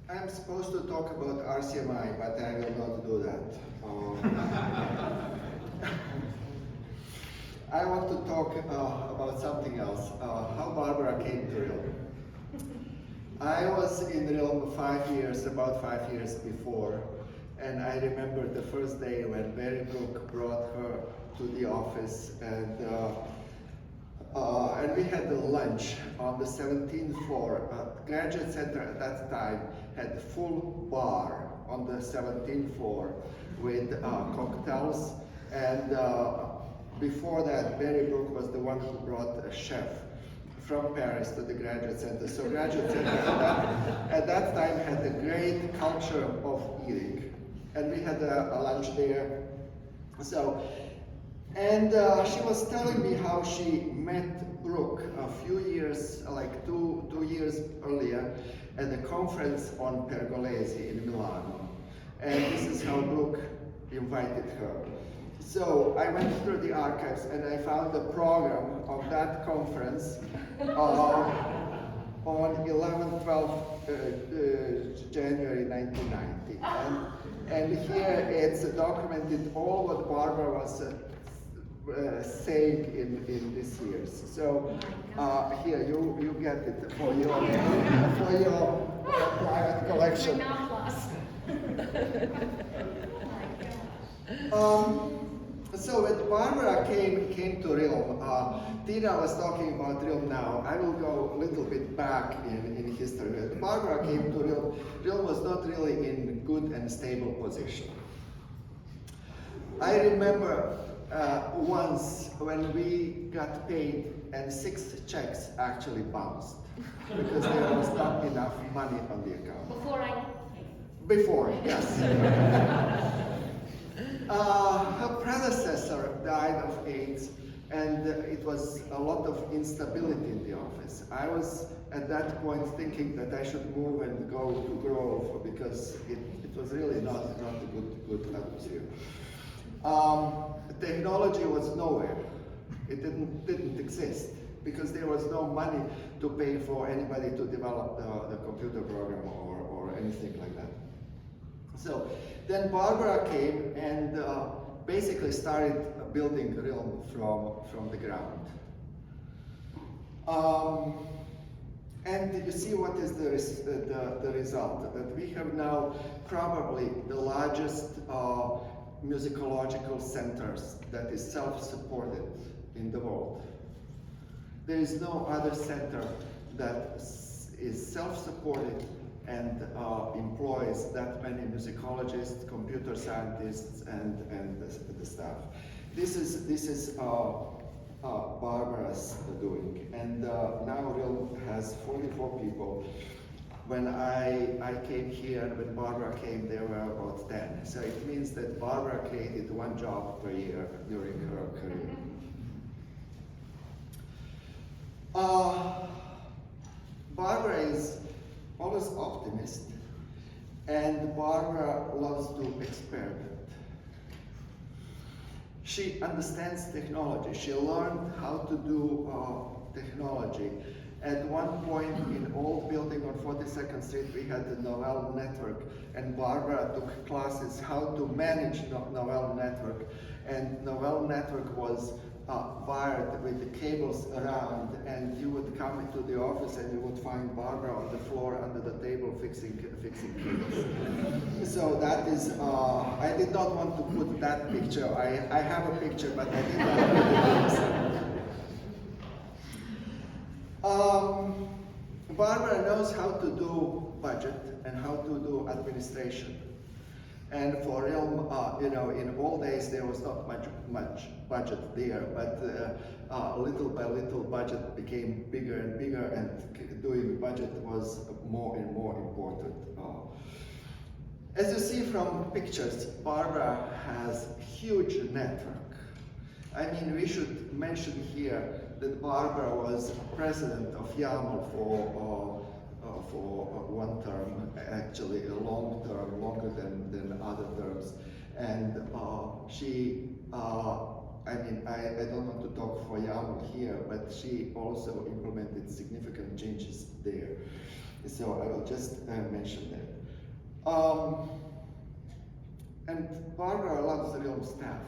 I'm supposed to talk about RCMI, but I will not do that. I want to talk about something else, how Barbara came to Realm. I was in Realm about 5 years before, and I remember the first day when Barry Brook brought her to the office, and we had a lunch on the 17th floor. Graduate Center at that time had a full bar on the 17th floor with cocktails, and before that, Barry Brook was the one who brought a chef from Paris to the Graduate Center. So Graduate Center at that time had a great culture of eating, and we had a lunch there. So, and she was telling me how she met Brooke a few years, like two years earlier, at a conference on Pergolesi in Milano. And this is how Brooke invited her. So I went through the archives and I found the program of that conference on 11-12 January 1990. And here it's documented all what Barbara was saying in these years. So here you get it for your private collection. So when Barbara came to Realm, Tina was talking about Realm now. I will go a little bit back in history. When Barbara came to Realm, Realm was not really in good and stable position. I remember once when we got paid and 6 checks actually bounced because there was not enough money on the account. Before, yes. Her predecessor died of AIDS, and it was a lot of instability in the office. I was at that point thinking that I should move and go to Grove because it was really not a good atmosphere. Technology was nowhere. It didn't exist because there was no money to pay for anybody to develop the computer program or anything like that. So then Barbara came and basically started building Realm from the ground. And you see what is the result? That we have now probably the largest musicological centers that is self-supported in the world. There is no other center that is self-supported and employs that many musicologists, computer scientists, and the staff. This is Barbara's doing, and now Realm has 44 people. When I came here, when Barbara came, there were about 10. So it means that Barbara created 1 job per year during her career. Barbara is always optimist, and Barbara loves to experiment. She understands technology. She learned how to do technology. At one point in old building on 42nd Street, we had the Novell network, and Barbara took classes how to manage Novell network. And Novell network was wired with the cables around, and you would come into the office and you would find Barbara on the floor under the table fixing cables. So that is, I did not want to put that picture. I have a picture, but I did not put it. Barbara knows how to do budget and how to do administration. And for Realm, you know, in old days there was not much budget there, but little by little budget became bigger and bigger, and doing budget was more and more important. As you see from pictures, Barbara has huge network. I mean, we should mention here that Barbara was president of YAML for 1 term, actually a long term, longer than other terms. And she, I mean, I don't want to talk for YAML here, but she also implemented significant changes there. So I will just mention that. And Barbara loves the Realm staff.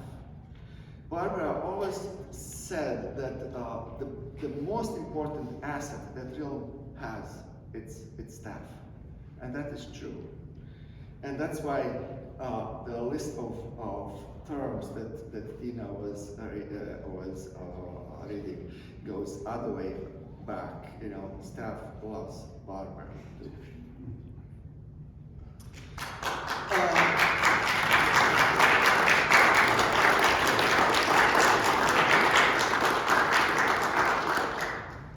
Barbara always said that the most important asset that Realm has, it's staff. And that is true. And that's why the list of terms that Tina was reading goes other way back. You know, staff loves Barbara too.